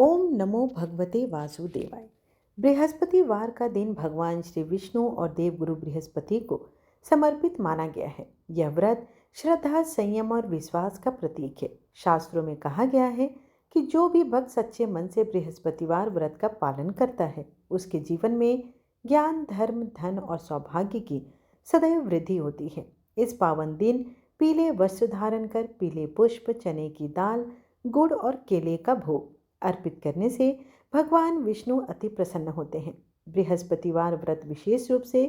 ओम नमो भगवते वासुदेवाय। बृहस्पतिवार का दिन भगवान श्री विष्णु और देवगुरु बृहस्पति को समर्पित माना गया है। यह व्रत श्रद्धा, संयम और विश्वास का प्रतीक है। शास्त्रों में कहा गया है कि जो भी भक्त सच्चे मन से बृहस्पतिवार व्रत का पालन करता है, उसके जीवन में ज्ञान, धर्म, धन और सौभाग्य की सदैव वृद्धि होती है। इस पावन दिन पीले वस्त्र धारण कर पीले पुष्प, चने की दाल, गुड़ और केले का भोग अर्पित करने से भगवान विष्णु अति प्रसन्न होते हैं। बृहस्पतिवार व्रत विशेष रूप से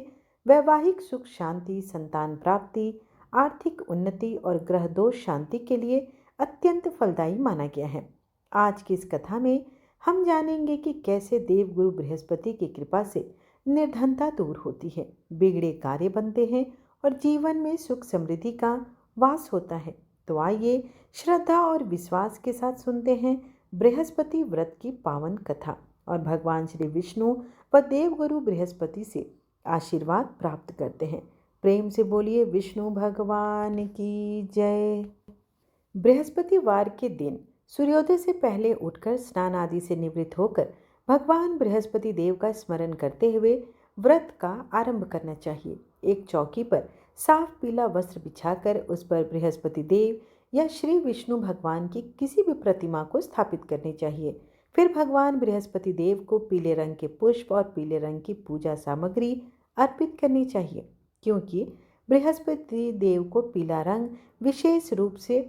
वैवाहिक सुख, शांति, संतान प्राप्ति, आर्थिक उन्नति और ग्रह दोष शांति के लिए अत्यंत फलदायी माना गया है। आज की इस कथा में हम जानेंगे कि कैसे देवगुरु बृहस्पति की कृपा से निर्धनता दूर होती है, बिगड़े कार्य बनते हैं और जीवन में सुख समृद्धि का वास होता है। तो आइए श्रद्धा और विश्वास के साथ सुनते हैं बृहस्पति व्रत की पावन कथा और भगवान श्री विष्णु व देवगुरु बृहस्पति से आशीर्वाद प्राप्त करते हैं। प्रेम से बोलिए विष्णु भगवान की जय। बृहस्पतिवार के दिन सूर्योदय से पहले उठकर स्नान आदि से निवृत्त होकर भगवान बृहस्पति देव का स्मरण करते हुए व्रत का आरंभ करना चाहिए। एक चौकी पर साफ पीला वस्त्र बिछाकर उस पर बृहस्पति देव या श्री विष्णु भगवान की किसी भी प्रतिमा को स्थापित करनी चाहिए। फिर भगवान बृहस्पति देव को पीले रंग के पुष्प और पीले रंग की पूजा सामग्री अर्पित करनी चाहिए, क्योंकि बृहस्पति देव को पीला रंग विशेष रूप से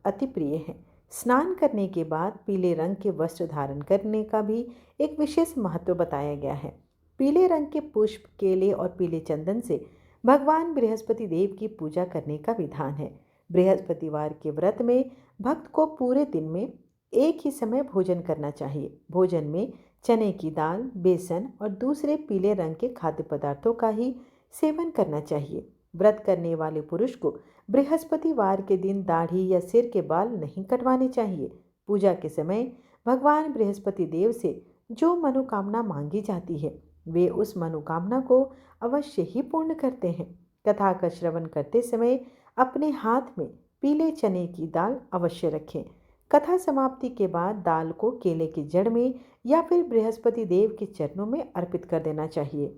अति प्रिय है। स्नान करने के बाद पीले रंग के वस्त्र धारण करने का भी एक विशेष महत्व बताया गया है। पीले रंग के पुष्प, केले और पीले चंदन से भगवान बृहस्पति देव की पूजा करने का विधान है। बृहस्पतिवार के व्रत में भक्त को पूरे दिन में एक ही समय भोजन करना चाहिए। भोजन में चने की दाल, बेसन और दूसरे पीले रंग के खाद्य पदार्थों का ही सेवन करना चाहिए। व्रत करने वाले पुरुष को बृहस्पतिवार के दिन दाढ़ी या सिर के बाल नहीं कटवाने चाहिए। पूजा के समय भगवान बृहस्पति देव से जो मनोकामना मांगी जाती है, वे उस मनोकामना को अवश्य ही पूर्ण करते हैं। कथा का श्रवण करते समय अपने हाथ में पीले चने की दाल अवश्य रखें। कथा समाप्ति के बाद दाल को केले की जड़ में या फिर बृहस्पति देव के चरणों में अर्पित कर देना चाहिए।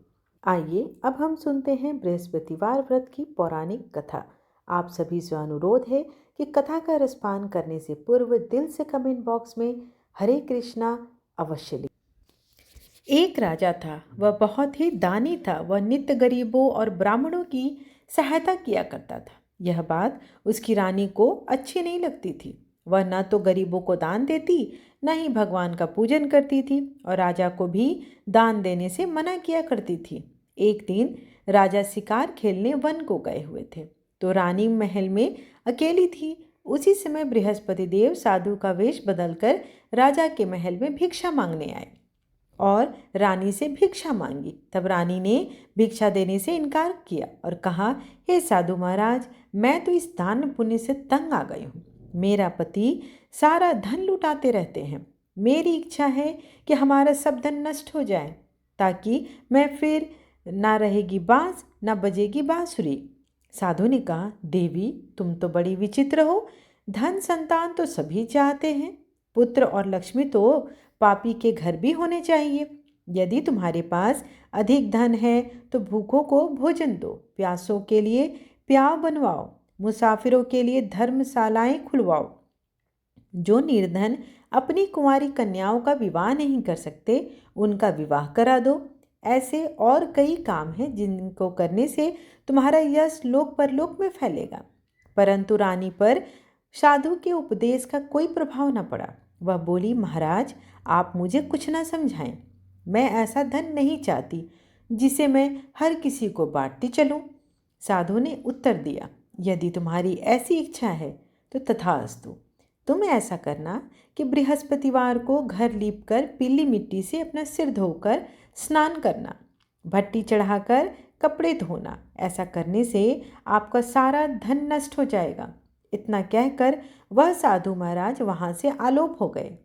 आइए अब हम सुनते हैं बृहस्पतिवार व्रत की पौराणिक कथा। आप सभी से अनुरोध है कि कथा का रसपान करने से पूर्व दिल से कमेंट बॉक्स में हरे कृष्णा अवश्य लिखें। एक राजा था, वह बहुत ही दानी था। वह नित्य गरीबों और ब्राह्मणों की सहायता किया करता था। यह बात उसकी रानी को अच्छी नहीं लगती थी। वह न तो गरीबों को दान देती, न ही भगवान का पूजन करती थी और राजा को भी दान देने से मना किया करती थी। एक दिन राजा शिकार खेलने वन को गए हुए थे, तो रानी महल में अकेली थी। उसी समय बृहस्पति देव साधु का वेश बदलकर राजा के महल में भिक्षा मांगने आए और रानी से भिक्षा मांगी। तब रानी ने भिक्षा देने से इनकार किया और कहा, हे साधु महाराज, मैं तो इस दान पुण्य से तंग आ गई हूँ। मेरा पति सारा धन लुटाते रहते हैं। मेरी इच्छा है कि हमारा सब धन नष्ट हो जाए, ताकि मैं फिर ना रहेगी बांस, ना बजेगी बांसुरी। साधु ने कहा, देवी, तुम तो बड़ी विचित्र हो। धन संतान तो सभी चाहते हैं, पुत्र और लक्ष्मी तो पापी के घर भी होने चाहिए। यदि तुम्हारे पास अधिक धन है तो भूखों को भोजन दो, प्यासों के लिए प्याव बनवाओ, मुसाफिरों के लिए धर्मशालाएं खुलवाओ। जो निर्धन अपनी कुंवारी कन्याओं का विवाह नहीं कर सकते, उनका विवाह करा दो। ऐसे और कई काम हैं जिनको करने से तुम्हारा यश लोक परलोक में फैलेगा। परंतु रानी पर साधु के उपदेश का कोई प्रभाव न पड़ा। वह बोली, महाराज, आप मुझे कुछ ना समझाएं। मैं ऐसा धन नहीं चाहती जिसे मैं हर किसी को बांटती चलूं। साधु ने उत्तर दिया, यदि तुम्हारी ऐसी इच्छा है तो तथास्तु। तुम ऐसा करना कि बृहस्पतिवार को घर लीपकर पीली मिट्टी से अपना सिर धोकर स्नान करना, भट्टी चढ़ाकर कपड़े धोना। ऐसा करने से आपका सारा धन नष्ट हो जाएगा। इतना कहकर वह साधु महाराज वहां से आलोप हो गए।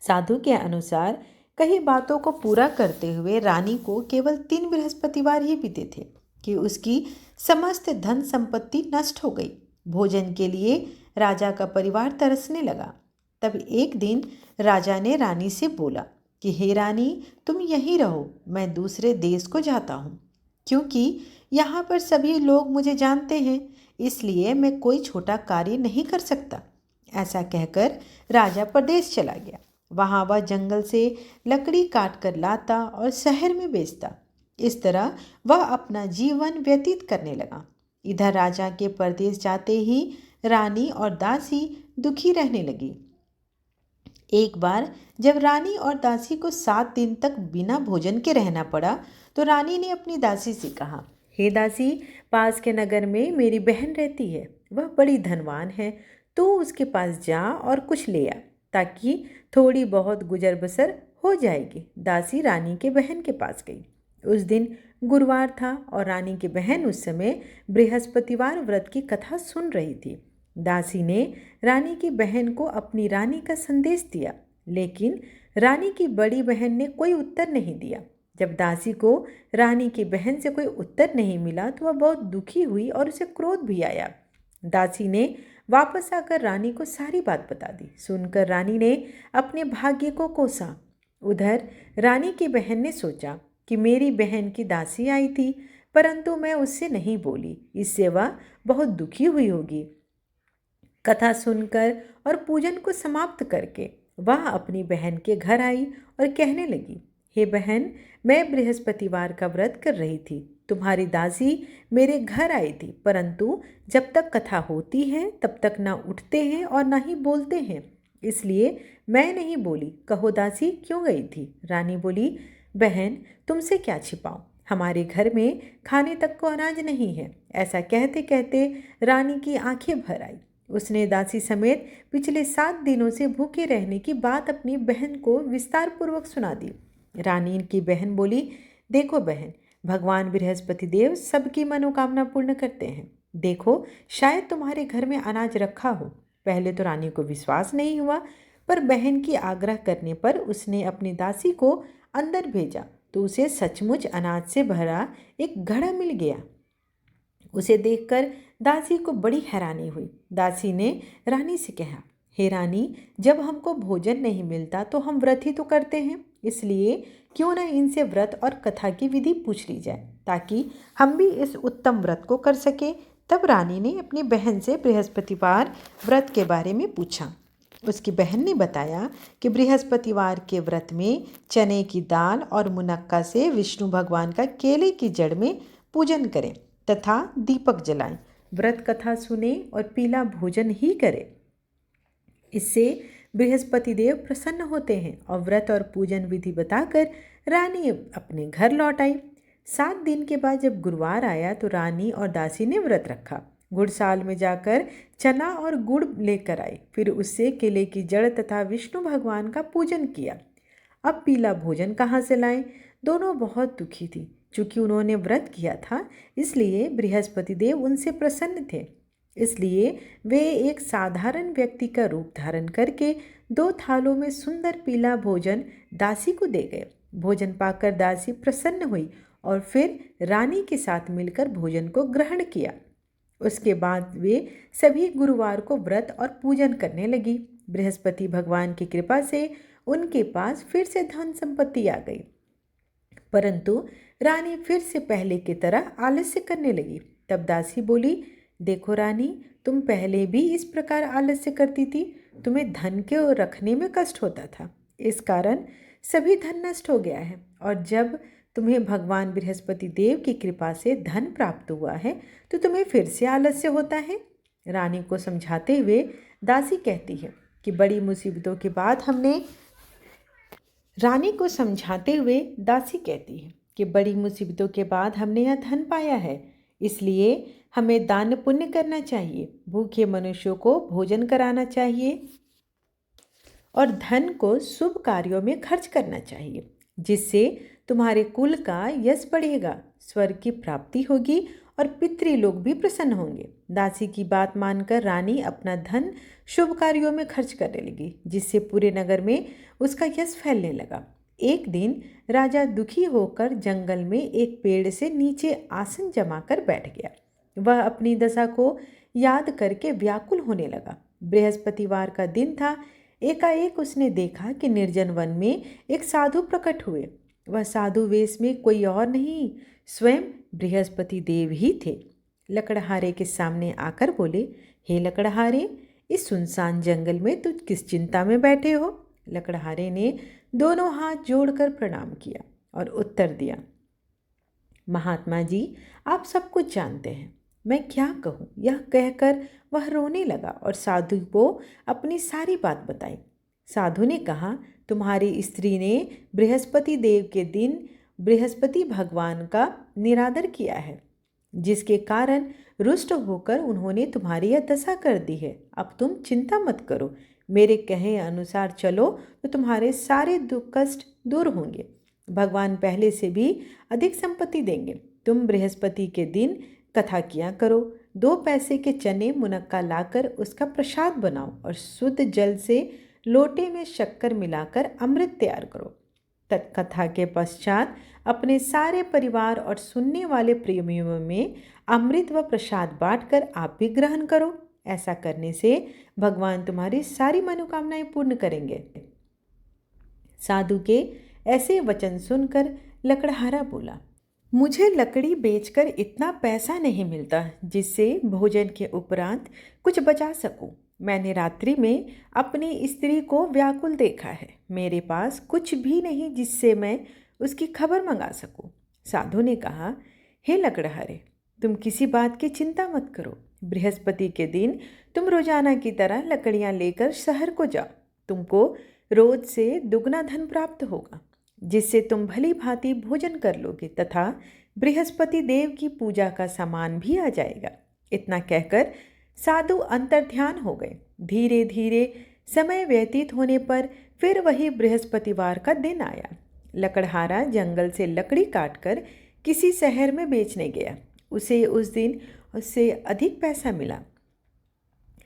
साधु के अनुसार कई बातों को पूरा करते हुए रानी को केवल 3 बृहस्पतिवार ही बीते थे कि उसकी समस्त धन संपत्ति नष्ट हो गई। भोजन के लिए राजा का परिवार तरसने लगा। तब एक दिन राजा ने रानी से बोला कि हे रानी, तुम यहीं रहो, मैं दूसरे देश को जाता हूँ, क्योंकि यहाँ पर सभी लोग मुझे जानते हैं, इसलिए मैं कोई छोटा कार्य नहीं कर सकता। ऐसा कहकर राजा परदेश चला गया। वहाँ वह जंगल से लकड़ी काट कर लाता और शहर में बेचता। इस तरह वह अपना जीवन व्यतीत करने लगा। इधर राजा के परदेश जाते ही रानी और दासी दुखी रहने लगी। एक बार जब रानी और दासी को 7 दिन तक बिना भोजन के रहना पड़ा, तो रानी ने अपनी दासी से कहा, हे दासी, पास के नगर में मेरी बहन रहती है, वह बड़ी धनवान है, तो उसके पास जा और कुछ ले आ, ताकि थोड़ी बहुत गुजर बसर हो जाएगी। दासी रानी के बहन के पास गई। उस दिन गुरुवार था और रानी की बहन उस समय बृहस्पतिवार व्रत की कथा सुन रही थी। दासी ने रानी की बहन को अपनी रानी का संदेश दिया, लेकिन रानी की बड़ी बहन ने कोई उत्तर नहीं दिया। जब दासी को रानी की बहन से कोई उत्तर नहीं मिला तो वह बहुत दुखी हुई और उसे क्रोध भी आया। दासी ने वापस आकर रानी को सारी बात बता दी। सुनकर रानी ने अपने भाग्य को कोसा। उधर रानी की बहन ने सोचा कि मेरी बहन की दासी आई थी, परंतु मैं उससे नहीं बोली, इससे वह बहुत दुखी हुई होगी। कथा सुनकर और पूजन को समाप्त करके वह अपनी बहन के घर आई और कहने लगी, हे बहन, मैं बृहस्पतिवार का व्रत कर रही थी, तुम्हारी दासी मेरे घर आई थी, परंतु जब तक कथा होती है तब तक ना उठते हैं और ना ही बोलते हैं, इसलिए मैं नहीं बोली। कहो दासी, क्यों गई थी? रानी बोली, बहन, तुमसे क्या छिपाऊं, हमारे घर में खाने तक को अनाज नहीं है। ऐसा कहते कहते रानी की आंखें भर आई। उसने दासी समेत पिछले 7 दिनों से भूखे रहने की बात अपनी बहन को विस्तार पूर्वक सुना दी। रानी की बहन बोली, देखो बहन, भगवान बृहस्पति देव सबकी मनोकामना पूर्ण करते हैं। देखो, शायद तुम्हारे घर में अनाज रखा हो। पहले तो रानी को विश्वास नहीं हुआ, पर बहन की आग्रह करने पर उसने अपनी दासी को अंदर भेजा तो उसे सचमुच अनाज से भरा एक घड़ा मिल गया। उसे देखकर दासी को बड़ी हैरानी हुई। दासी ने रानी से कहा, हे रानी, जब हमको भोजन नहीं मिलता तो हम व्रत ही तो करते हैं, इसलिए क्यों न इनसे व्रत और कथा की विधि पूछ ली जाए, ताकि हम भी इस उत्तम व्रत को कर सके। तब रानी ने अपनी बहन से बृहस्पतिवार व्रत के बारे में पूछा। उसकी बहन ने बताया कि बृहस्पतिवार के व्रत में चने की दाल और मुनक्का से विष्णु भगवान का केले की जड़ में पूजन करें तथा दीपक जलाएं, व्रत कथा सुने और पीला भोजन ही करें। इससे बृहस्पति देव प्रसन्न होते हैं। और व्रत और पूजन विधि बताकर रानी अपने घर लौट आई। 7 दिन के बाद जब गुरुवार आया तो रानी और दासी ने व्रत रखा। गुड़साल में जाकर चना और गुड़ लेकर आई, फिर उससे केले की जड़ तथा विष्णु भगवान का पूजन किया। अब पीला भोजन कहाँ से लाएं? दोनों बहुत दुखी थी। चूंकि उन्होंने व्रत किया था, इसलिए बृहस्पति देव उनसे प्रसन्न थे। इसलिए वे एक साधारण व्यक्ति का रूप धारण करके 2 थालों में सुंदर पीला भोजन दासी को दे गए। भोजन पाकर दासी प्रसन्न हुई और फिर रानी के साथ मिलकर भोजन को ग्रहण किया। उसके बाद वे सभी गुरुवार को व्रत और पूजन करने लगी। बृहस्पति भगवान की कृपा से उनके पास फिर से धन संपत्ति आ गई, परंतु रानी फिर से पहले की तरह आलस्य करने लगी। तब दासी बोली, देखो रानी, तुम पहले भी इस प्रकार आलस्य करती थी, तुम्हें धन के रखने में कष्ट होता था, इस कारण सभी धन नष्ट हो गया है, और जब तुम्हें भगवान बृहस्पति देव की कृपा से धन प्राप्त हुआ है तो तुम्हें फिर से आलस्य होता है। रानी को समझाते हुए दासी कहती है कि बड़ी मुसीबतों के बाद हमने यह धन पाया है, इसलिए हमें दान पुण्य करना चाहिए, भूखे मनुष्यों को भोजन कराना चाहिए और धन को शुभ कार्यों में खर्च करना चाहिए, जिससे तुम्हारे कुल का यश बढ़ेगा, स्वर्ग की प्राप्ति होगी और पितृलोक भी प्रसन्न होंगे। दासी की बात मानकर रानी अपना धन शुभ कार्यों में खर्च करने लगी, जिससे पूरे नगर में उसका यश फैलने लगा। एक दिन राजा दुखी होकर जंगल में एक पेड़ से नीचे आसन जमाकर बैठ गया। वह अपनी दशा को याद करके व्याकुल होने लगा। बृहस्पतिवार का दिन था। एकाएक उसने देखा कि निर्जन वन में एक साधु प्रकट हुए। वह साधु वेश में कोई और नहीं, स्वयं बृहस्पति देव ही थे। लकड़हारे के सामने आकर बोले, हे लकड़हारे, इस सुनसान जंगल में तुझ किस चिंता में बैठे हो? लकड़हारे ने दोनों हाथ जोड़कर प्रणाम किया और उत्तर दिया, महात्मा जी, आप सब कुछ जानते हैं, मैं क्या कहूँ। यह कहकर वह रोने लगा और साधु को अपनी सारी बात बताई। साधु ने कहा, तुम्हारी स्त्री ने बृहस्पति देव के दिन बृहस्पति भगवान का निरादर किया है, जिसके कारण रुष्ट होकर उन्होंने तुम्हारी यह दशा कर दी है। अब तुम चिंता मत करो, मेरे कहे अनुसार चलो तो तुम्हारे सारे दुख कष्ट दूर होंगे। भगवान पहले से भी अधिक संपत्ति देंगे। तुम बृहस्पति के दिन कथा किया करो। 2 पैसे के चने मुनक्का लाकर उसका प्रसाद बनाओ और शुद्ध जल से लोटे में शक्कर मिलाकर अमृत तैयार करो। तत्कथा के पश्चात अपने सारे परिवार और सुनने वाले प्रेमियों में अमृत व प्रसाद बांटकर आप भी ग्रहण करो। ऐसा करने से भगवान तुम्हारी सारी मनोकामनाएं पूर्ण करेंगे। साधु के ऐसे वचन सुनकर लकड़हारा बोला, मुझे लकड़ी बेचकर इतना पैसा नहीं मिलता जिससे भोजन के उपरांत कुछ बचा सकूं। मैंने रात्रि में अपनी स्त्री को व्याकुल देखा है। मेरे पास कुछ भी नहीं जिससे मैं उसकी खबर मंगा सकूं। साधु ने कहा, हे लकड़हारे, तुम किसी बात की चिंता मत करो। बृहस्पति के दिन तुम रोजाना की तरह लकड़ियां लेकर शहर को जाओ। तुमको रोज से दुगना धन प्राप्त होगा, जिससे तुम भली भांति भोजन कर लोगे तथा बृहस्पति देव की पूजा का सामान भी आ जाएगा। इतना कहकर साधु अंतर्ध्यान हो गए। धीरे धीरे समय व्यतीत होने पर फिर वही बृहस्पतिवार का दिन आया। लकड़हारा जंगल से लकड़ी काटकर किसी शहर में बेचने गया। उसे उस दिन उससे अधिक पैसा मिला।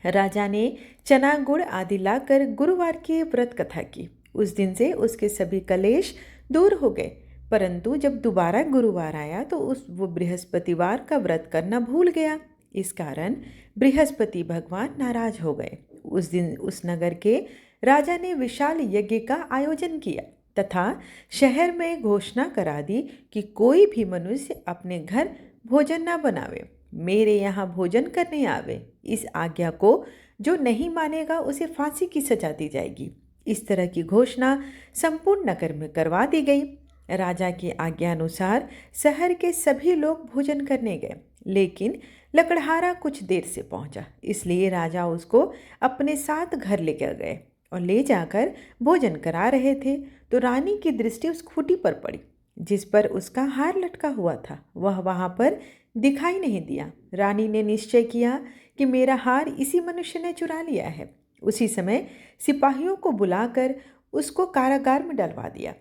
राजा ने चना गुड़ आदि लाकर गुरुवार की व्रत कथा की। उस दिन से उसके सभी कलेश दूर हो गए। परंतु जब दोबारा गुरुवार आया तो वो बृहस्पतिवार का व्रत करना भूल गया। इस कारण बृहस्पति भगवान नाराज हो गए। उस दिन उस नगर के राजा ने विशाल यज्ञ का आयोजन किया तथा शहर में घोषणा करा दी कि कोई भी मनुष्य अपने घर भोजन न बनावे, मेरे यहाँ भोजन करने आवे। इस आज्ञा को जो नहीं मानेगा उसे फांसी की सजा दी जाएगी। इस तरह की घोषणा संपूर्ण नगर में करवा दी गई। राजा की आज्ञा अनुसार शहर के सभी लोग भोजन करने गए, लेकिन लकड़हारा कुछ देर से पहुंचा, इसलिए राजा उसको अपने साथ घर लेकर गए और ले जाकर भोजन करा रहे थे तो रानी की दृष्टि उस खूंटी पर पड़ी जिस पर उसका हार लटका हुआ था। वह वहां पर दिखाई नहीं दिया। रानी ने निश्चय किया कि मेरा हार इसी मनुष्य ने चुरा लिया है। उसी समय सिपाहियों को बुलाकर उसको कारागार में डलवा दिया।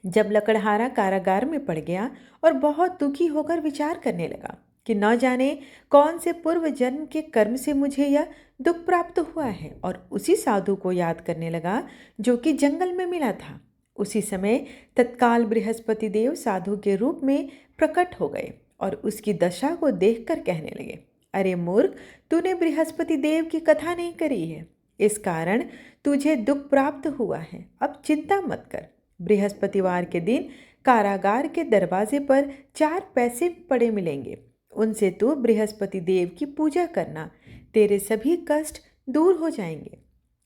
जब लकड़हारा कारागार में पड़ गया और बहुत दुखी होकर विचार करने लगा कि न जाने कौन से पूर्व जन्म के कर्म से मुझे यह दुख प्राप्त हुआ है, और उसी साधु को याद करने लगा जो कि जंगल में मिला था। उसी समय तत्काल बृहस्पति देव साधु के रूप में प्रकट हो गए और उसकी दशा को देखकर कहने लगे, अरे मूर्ख, तूने बृहस्पति देव की कथा नहीं करी है, इस कारण तुझे दुख प्राप्त हुआ है। अब चिंता मत कर। बृहस्पतिवार के दिन कारागार के दरवाजे पर 4 पैसे पड़े मिलेंगे। उनसे तू बृहस्पति देव की पूजा करना, तेरे सभी कष्ट दूर हो जाएंगे।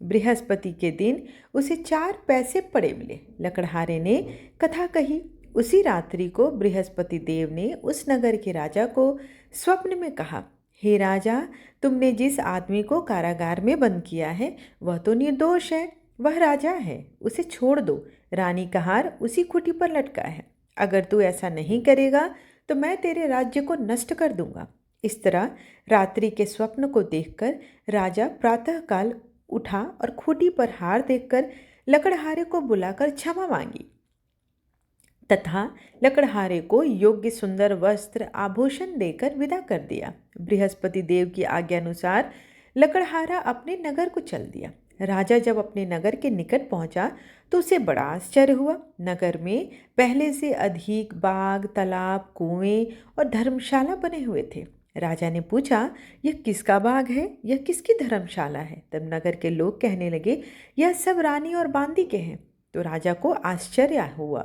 बृहस्पति के दिन उसे 4 पैसे पड़े मिले। लकड़हारे ने कथा कही। उसी रात्रि को बृहस्पति देव ने उस नगर के राजा को स्वप्न में कहा, हे राजा, तुमने जिस आदमी को कारागार में बंद किया है वह तो निर्दोष है, वह राजा है, उसे छोड़ दो। रानी का हार उसी खूंटी पर लटका है। अगर तू ऐसा नहीं करेगा तो मैं तेरे राज्य को नष्ट कर दूंगा। इस तरह रात्रि के स्वप्न को देखकर राजा प्रातःकाल उठा और खूंटी पर हार देखकर लकड़हारे को बुलाकर क्षमा मांगी तथा लकड़हारे को योग्य सुंदर वस्त्र आभूषण देकर विदा कर दिया। बृहस्पति देव की आज्ञा अनुसार लकड़हारा अपने नगर को चल दिया। राजा जब अपने नगर के निकट पहुंचा तो उसे बड़ा आश्चर्य हुआ। नगर में पहले से अधिक बाग, तालाब, कुएं और धर्मशाला बने हुए थे। राजा ने पूछा, यह किसका बाग है? यह किसकी धर्मशाला है? तब नगर के लोग कहने लगे, यह सब रानी और बांदी के हैं। तो राजा को आश्चर्य हुआ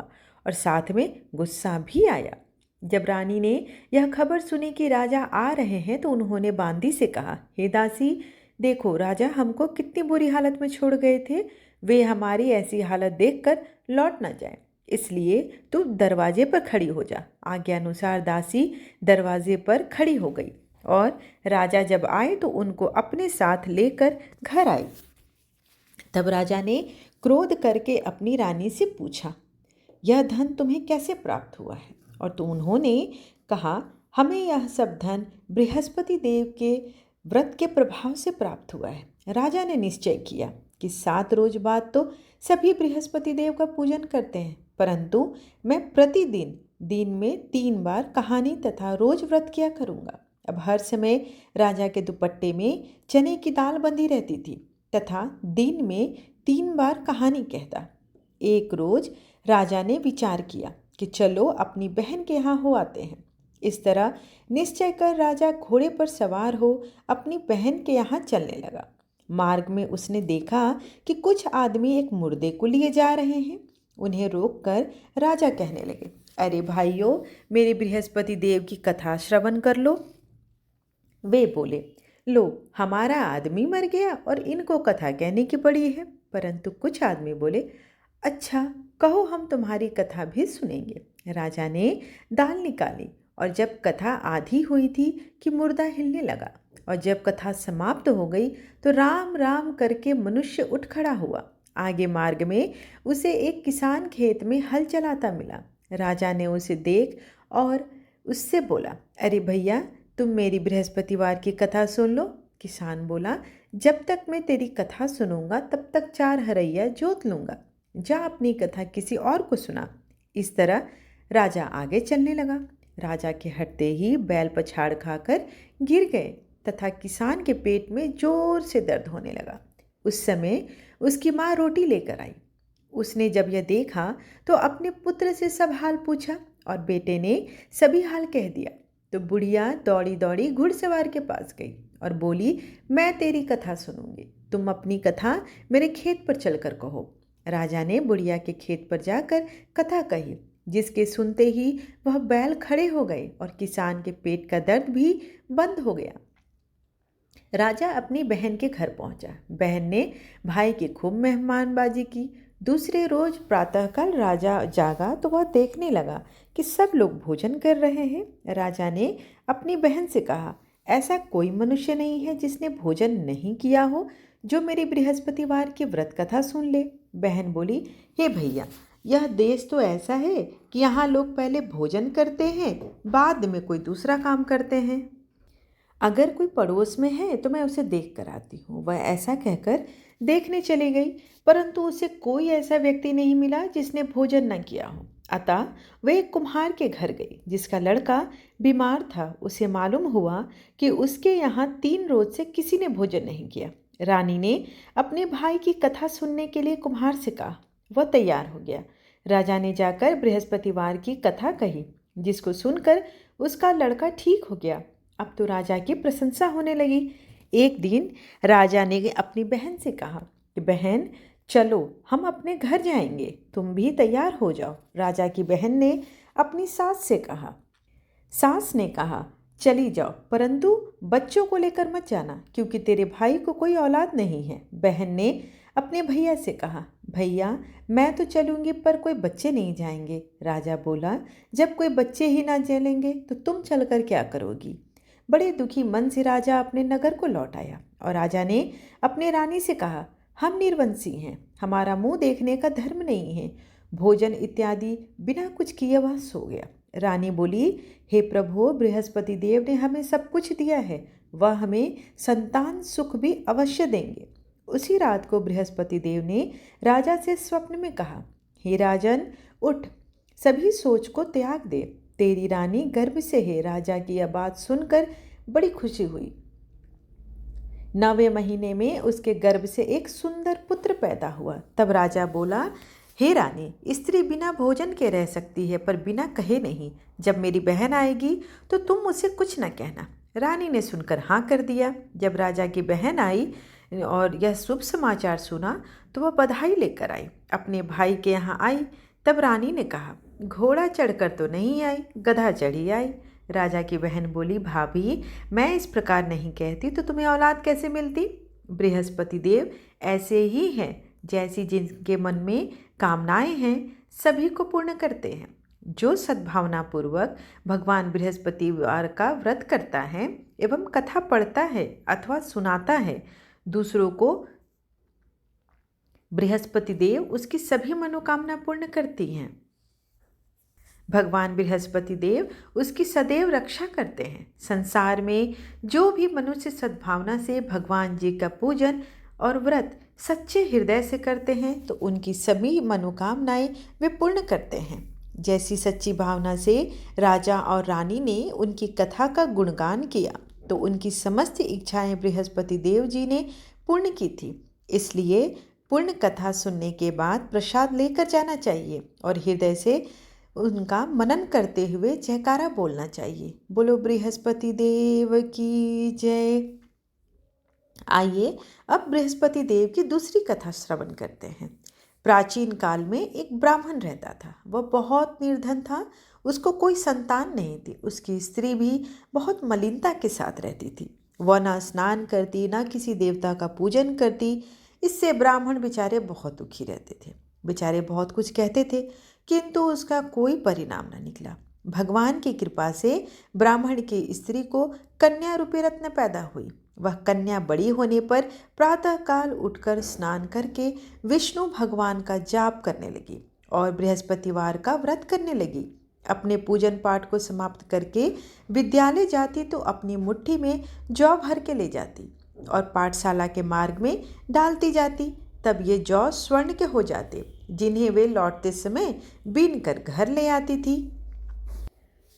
और साथ में गुस्सा भी आया। जब रानी ने यह खबर सुनी कि राजा आ रहे हैं तो उन्होंने बांदी से कहा, हे दासी, देखो राजा हमको कितनी बुरी हालत में छोड़ गए थे। वे हमारी ऐसी हालत देखकर लौट न जाए, इसलिए तू दरवाजे पर खड़ी हो जा। आज्ञा अनुसार दासी दरवाजे पर खड़ी हो गई और राजा जब आए तो उनको अपने साथ लेकर घर आई। तब राजा ने क्रोध करके अपनी रानी से पूछा, यह धन तुम्हें कैसे प्राप्त हुआ है? और तो उन्होंने कहा, हमें यह सब धन बृहस्पति देव के व्रत के प्रभाव से प्राप्त हुआ है। राजा ने निश्चय किया कि 7 रोज बाद तो सभी बृहस्पति देव का पूजन करते हैं, परंतु मैं प्रतिदिन दिन में 3 बार कहानी तथा रोज व्रत किया करूँगा। अब हर समय राजा के दुपट्टे में चने की दाल बंधी रहती थी तथा दिन में 3 बार कहानी कहता। एक रोज राजा ने विचार किया कि चलो अपनी बहन के यहाँ हो आते हैं। इस तरह निश्चय कर राजा घोड़े पर सवार हो अपनी बहन के यहाँ चलने लगा। मार्ग में उसने देखा कि कुछ आदमी एक मुर्दे को लिए जा रहे हैं। उन्हें रोककर राजा कहने लगे, अरे भाइयों, मेरे बृहस्पति देव की कथा श्रवण कर लो। वे बोले, लो, हमारा आदमी मर गया और इनको कथा कहने की पड़ी है। परंतु कुछ आदमी बोले, अच्छा, कहो, हम तुम्हारी कथा भी सुनेंगे। राजा ने दाल निकाली और जब कथा आधी हुई थी कि मुर्दा हिलने लगा, और जब कथा समाप्त हो गई तो राम राम करके मनुष्य उठ खड़ा हुआ। आगे मार्ग में उसे एक किसान खेत में हल चलाता मिला। राजा ने उसे देख और उससे बोला, अरे भैया, तुम मेरी बृहस्पतिवार की कथा सुन लो। किसान बोला, जब तक मैं तेरी कथा सुनूंगा तब तक 4 हरैया जोत लूँगा। जा अपनी कथा किसी और को सुना। इस तरह राजा आगे चलने लगा। राजा के हटते ही बैल पछाड़ खाकर गिर गए तथा किसान के पेट में जोर से दर्द होने लगा। उस समय उसकी माँ रोटी लेकर आई। उसने जब यह देखा तो अपने पुत्र से सब हाल पूछा और बेटे ने सभी हाल कह दिया। तो बुढ़िया दौड़ी दौड़ी घुड़सवार के पास गई और बोली, मैं तेरी कथा सुनूंगी, तुम अपनी कथा मेरे खेत पर चलकर कहो। राजा ने बुढ़िया के खेत पर जाकर कथा कही, जिसके सुनते ही वह बैल खड़े हो गए और किसान के पेट का दर्द भी बंद हो गया। राजा अपनी बहन के घर पहुंचा। बहन ने भाई की खूब मेहमानबाजी की। दूसरे रोज प्रातःकाल राजा जागा तो वह देखने लगा कि सब लोग भोजन कर रहे हैं। राजा ने अपनी बहन से कहा, ऐसा कोई मनुष्य नहीं है जिसने भोजन नहीं किया हो जो मेरी बृहस्पतिवार की व्रत कथा सुन ले। बहन बोली, हे भैया, यह देश तो ऐसा है कि यहाँ लोग पहले भोजन करते हैं, बाद में कोई दूसरा काम करते हैं। अगर कोई पड़ोस में है तो मैं उसे देख कर आती हूँ। वह ऐसा कहकर देखने चली गई, परंतु उसे कोई ऐसा व्यक्ति नहीं मिला जिसने भोजन न किया हो। अतः वह एक कुम्हार के घर गई जिसका लड़का बीमार था। उसे मालूम हुआ कि उसके यहाँ 3 रोज से किसी ने भोजन नहीं किया। रानी ने अपने भाई की कथा सुनने के लिए कुम्हार से कहा। वह तैयार हो गया। राजा ने जाकर बृहस्पतिवार की कथा कही, जिसको सुनकर उसका लड़का ठीक हो गया। अब तो राजा की प्रशंसा होने लगी। एक दिन राजा ने अपनी बहन से कहा कि बहन, चलो हम अपने घर जाएंगे, तुम भी तैयार हो जाओ। राजा की बहन ने अपनी सास से कहा। सास ने कहा, चली जाओ, परंतु बच्चों को लेकर मत जाना, क्योंकि तेरे भाई को कोई औलाद नहीं है। बहन ने अपने भैया से कहा, भैया, मैं तो चलूँगी पर कोई बच्चे नहीं जाएंगे। राजा बोला, जब कोई बच्चे ही ना चलेंगे तो तुम चलकर क्या करोगी? बड़े दुखी मन से राजा अपने नगर को लौट आया और राजा ने अपने रानी से कहा, हम निर्वंशी हैं, हमारा मुंह देखने का धर्म नहीं है। भोजन इत्यादि बिना कुछ किए वह सो गया। रानी बोली, हे प्रभु, बृहस्पति देव ने हमें सब कुछ दिया है, वह हमें संतान सुख भी अवश्य देंगे। उसी रात को बृहस्पति देव ने राजा से स्वप्न में कहा, हे राजन, उठ, सभी सोच को त्याग दे, तेरी रानी गर्भ से है। राजा की यह बात सुनकर बड़ी खुशी हुई। 9वें महीने में उसके गर्भ से एक सुंदर पुत्र पैदा हुआ। तब राजा बोला, हे रानी, स्त्री बिना भोजन के रह सकती है पर बिना कहे नहीं। जब मेरी बहन आएगी तो तुम उसे कुछ न कहना। रानी ने सुनकर हाँ कर दिया। जब राजा की बहन आई और यह शुभ समाचार सुना तो वह बधाई लेकर आई, अपने भाई के यहाँ आई। तब रानी ने कहा, घोड़ा चढ़कर तो नहीं आई, गधा चढ़ी आई। राजा की बहन बोली, भाभी मैं इस प्रकार नहीं कहती तो तुम्हें औलाद कैसे मिलती? बृहस्पति देव ऐसे ही हैं, जैसी जिनके मन में कामनाएं हैं सभी को पूर्ण करते हैं। जो सद्भावना पूर्वक भगवान बृहस्पतिवार का व्रत करता है एवं कथा पढ़ता है अथवा सुनाता है दूसरों को, बृहस्पति देव उसकी सभी मनोकामना पूर्ण करती हैं। भगवान बृहस्पति देव उसकी सदैव रक्षा करते हैं। संसार में जो भी मनुष्य सद्भावना से भगवान जी का पूजन और व्रत सच्चे हृदय से करते हैं तो उनकी सभी मनोकामनाएं वे पूर्ण करते हैं। जैसी सच्ची भावना से राजा और रानी ने उनकी कथा का गुणगान किया तो उनकी समस्त इच्छाएं बृहस्पति देव जी ने पूर्ण की थी। इसलिए पूर्ण कथा सुनने के बाद प्रसाद लेकर जाना चाहिए और हृदय से उनका मनन करते हुए जयकारा बोलना चाहिए। बोलो बृहस्पति देव की जय। आइए अब बृहस्पति देव की दूसरी कथा श्रवण करते हैं। प्राचीन काल में एक ब्राह्मण रहता था। वह बहुत निर्धन था, उसको कोई संतान नहीं थी। उसकी स्त्री भी बहुत मलिनता के साथ रहती थी। वह ना स्नान करती, ना किसी देवता का पूजन करती। इससे ब्राह्मण बेचारे बहुत दुखी रहते थे। बेचारे बहुत कुछ कहते थे किंतु उसका कोई परिणाम न निकला। भगवान की कृपा से ब्राह्मण की स्त्री को कन्या रूपी रत्न पैदा हुई। वह कन्या बड़ी होने पर प्रातःकाल उठकर स्नान करके विष्णु भगवान का जाप करने लगी और बृहस्पतिवार का व्रत करने लगी। अपने पूजन पाठ को समाप्त करके विद्यालय जाती तो अपनी मुट्ठी में जौ भर के ले जाती और पाठशाला के मार्ग में डालती जाती। तब ये जौ स्वर्ण के हो जाते, जिन्हें वे लौटते समय बीन कर घर ले आती थी।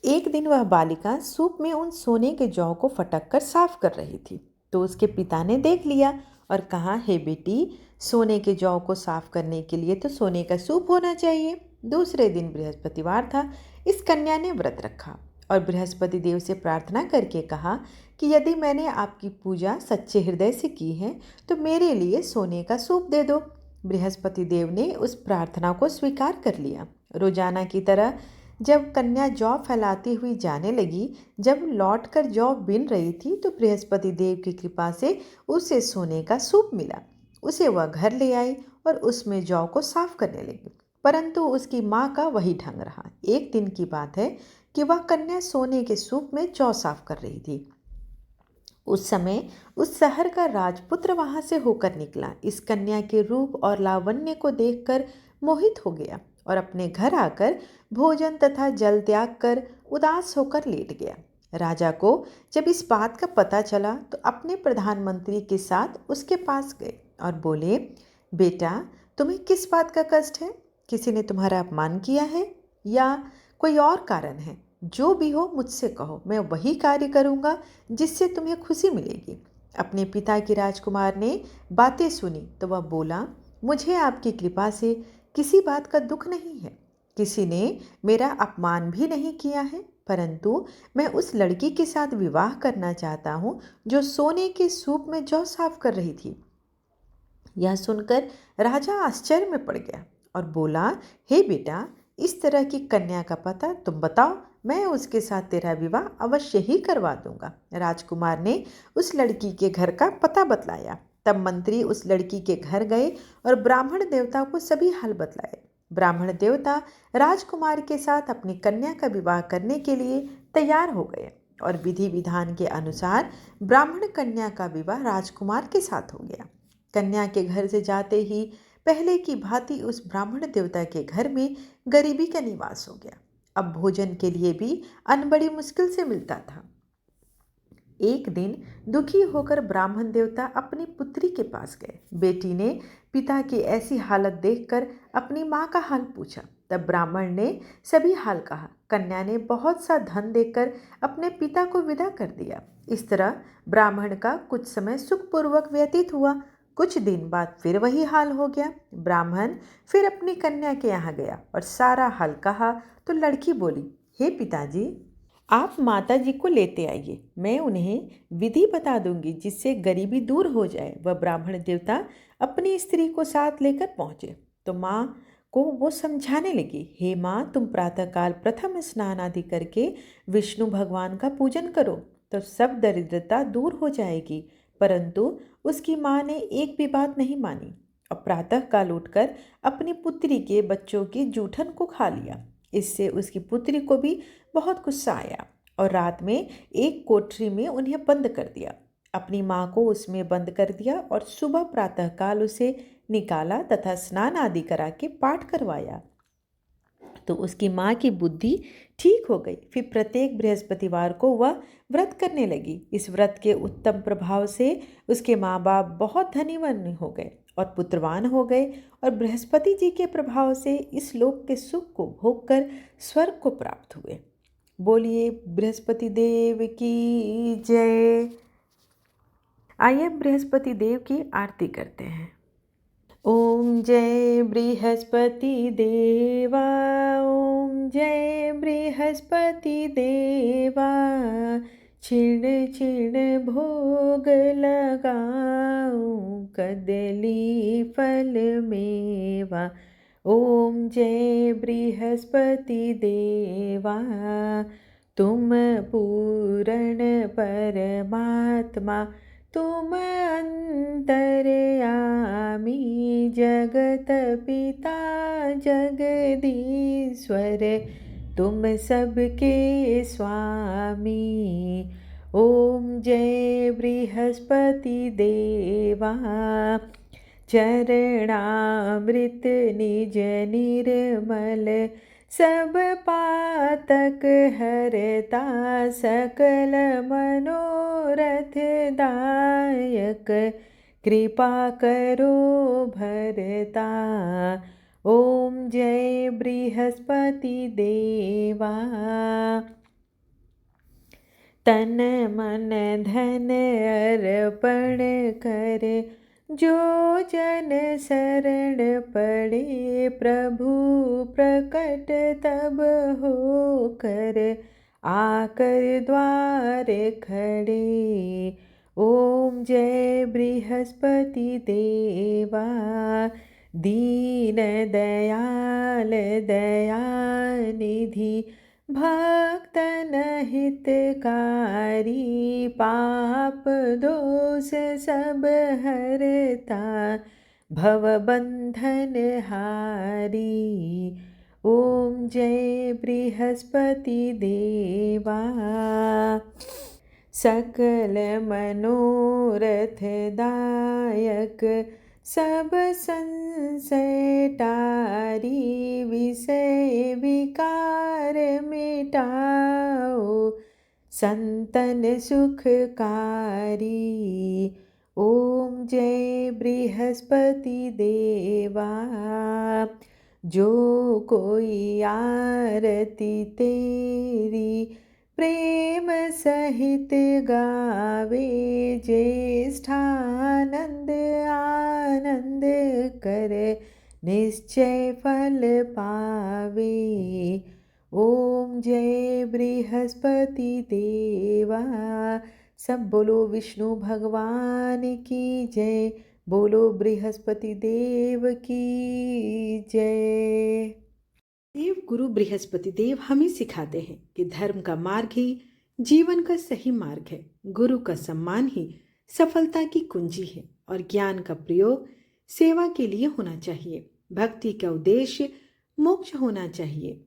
एक दिन वह बालिका सूप में उन सोने के जौ को फटक कर साफ कर रही थी तो उसके पिता ने देख लिया और कहा, हे बेटी, सोने के जौ को साफ करने के लिए तो सोने का सूप होना चाहिए। दूसरे दिन बृहस्पतिवार था। इस कन्या ने व्रत रखा और बृहस्पति देव से प्रार्थना करके कहा कि यदि मैंने आपकी पूजा सच्चे हृदय से की है तो मेरे लिए सोने का सूप दे दो। बृहस्पति देव ने उस प्रार्थना को स्वीकार कर लिया। रोजाना की तरह जब कन्या जौ फैलाती हुई जाने लगी, जब लौटकर जौ बिन रही थी तो बृहस्पति देव की कृपा से उसे सोने का सूप मिला। उसे वह घर ले आई और उसमें जौ को साफ करने लगी, परंतु उसकी माँ का वही ढंग रहा। एक दिन की बात है कि वह कन्या सोने के सूप में जौ साफ कर रही थी। उस समय उस शहर का राजपुत्र वहां से होकर निकला। इस कन्या के रूप और लावण्य को देखकर मोहित हो गया और अपने घर आकर भोजन तथा जल त्याग कर उदास होकर लेट गया। राजा को जब इस बात का पता चला तो अपने प्रधानमंत्री के साथ उसके पास गए और बोले, बेटा, तुम्हें किस बात का कष्ट है? किसी ने तुम्हारा अपमान किया है या कोई और कारण है? जो भी हो मुझसे कहो, मैं वही कार्य करूँगा जिससे तुम्हें खुशी मिलेगी। अपने पिता की राजकुमार ने बातें सुनी तो वह बोला, मुझे आपकी कृपा से किसी बात का दुख नहीं है। किसी ने मेरा अपमान भी नहीं किया है, परंतु मैं उस लड़की के साथ विवाह करना चाहता हूँ जो सोने के सूप में जौ साफ कर रही थी। यह सुनकर राजा आश्चर्य में पड़ गया और बोला, हे बेटा, इस तरह की कन्या का पता तुम बताओ, मैं उसके साथ तेरा विवाह अवश्य ही करवा दूंगा। राजकुमार ने उस लड़की के घर का पता बतलाया। तब मंत्री उस लड़की के घर गए और ब्राह्मण देवता को सभी हाल बतलाए। ब्राह्मण देवता राजकुमार के साथ अपनी कन्या का विवाह करने के लिए तैयार हो गए और विधि विधान के अनुसार ब्राह्मण कन्या का विवाह राजकुमार के साथ हो गया। कन्या के घर से जाते ही पहले की भांति उस ब्राह्मण देवता के घर में गरीबी का निवास हो गया। अब भोजन के लिए भी अन्न बड़ी मुश्किल से मिलता था। एक दिन दुखी होकर ब्राह्मण देवता अपनी पुत्री के पास गए। बेटी ने पिता की ऐसी हालत देखकर अपनी माँ का हाल पूछा। तब ब्राह्मण ने सभी हाल कहा। कन्या ने बहुत सा धन देकर अपने पिता को विदा कर दिया। इस तरह ब्राह्मण का कुछ समय सुखपूर्वक व्यतीत हुआ। कुछ दिन बाद फिर वही हाल हो गया। ब्राह्मण फिर अपनी कन्या के यहाँ गया और सारा हाल कहा तो लड़की बोली, हे पिताजी, आप माता जी को लेते आइए, मैं उन्हें विधि बता दूंगी जिससे गरीबी दूर हो जाए। वह ब्राह्मण देवता अपनी स्त्री को साथ लेकर पहुंचे तो माँ को वो समझाने लगी, हे माँ, तुम प्रातःकाल प्रथम स्नान आदि करके विष्णु भगवान का पूजन करो तो सब दरिद्रता दूर हो जाएगी। परंतु उसकी माँ ने एक भी बात नहीं मानी और प्रातःकाल उठकर अपनी पुत्री के बच्चों की जूठन को खा लिया। इससे उसकी पुत्री को भी बहुत गुस्सा आया और रात में एक कोठरी में उन्हें बंद कर दिया। अपनी माँ को उसमें बंद कर दिया और सुबह प्रातःकाल उसे निकाला तथा स्नान आदि करा के पाठ करवाया तो उसकी माँ की बुद्धि ठीक हो गई। फिर प्रत्येक बृहस्पतिवार को वह व्रत करने लगी। इस व्रत के उत्तम प्रभाव से उसके माँ बाप बहुत धनीवान हो गए और पुत्रवान हो गए और बृहस्पति जी के प्रभाव से इस लोक के सुख को भोग कर स्वर्ग को प्राप्त हुए। बोलिए बृहस्पति देव की जय। आइए बृहस्पति देव की आरती करते हैं। ओम जय बृहस्पति देवा, ओम जय बृहस्पति देवा, छिण छिण भोग लगाऊं कदली फल मेवा। ओम जय बृहस्पति देवा, तुम पूर्ण परमात्मा, तुम अंतर्यामी, जगत पिता जगदीश्वर, तुम सबके स्वामी। ओम जय बृहस्पति देवा, चरणामृत निज निर्मल, सब पातक हरता, सकल मनोरथ दायक, कृपा करो भरता। ओम जय बृहस्पति देवा, तन मन धन अर्पण कर, जो जन शरण पड़े, प्रभु प्रकट तब हो कर, आकर द्वार खड़े। ओम जय बृहस्पति देवा, दीन दयाल दयानिधि, भक्तन हितकारी, पाप दोष सब हरता, भवबंधन हारी। ओम जय बृहस्पति देवा, सकल मनोरथ दायक, सब संशय टारी, विषय विकार मिटाओ, संतन सुखकारी। ओम जय बृहस्पति देवा, जो कोई आरती तेरी प्रेम सहित गावे, ज्येष्ठानंद आनंद करे, निश्चय फल पावे। ओम जय बृहस्पति देवा। सब बोलो विष्णु भगवान की जय, बोलो बृहस्पति देव की जय। देव गुरु बृहस्पति देव हमें सिखाते हैं कि धर्म का मार्ग ही जीवन का सही मार्ग है। गुरु का सम्मान ही सफलता की कुंजी है और ज्ञान का प्रयोग सेवा के लिए होना चाहिए। भक्ति का उद्देश्य मोक्ष होना चाहिए।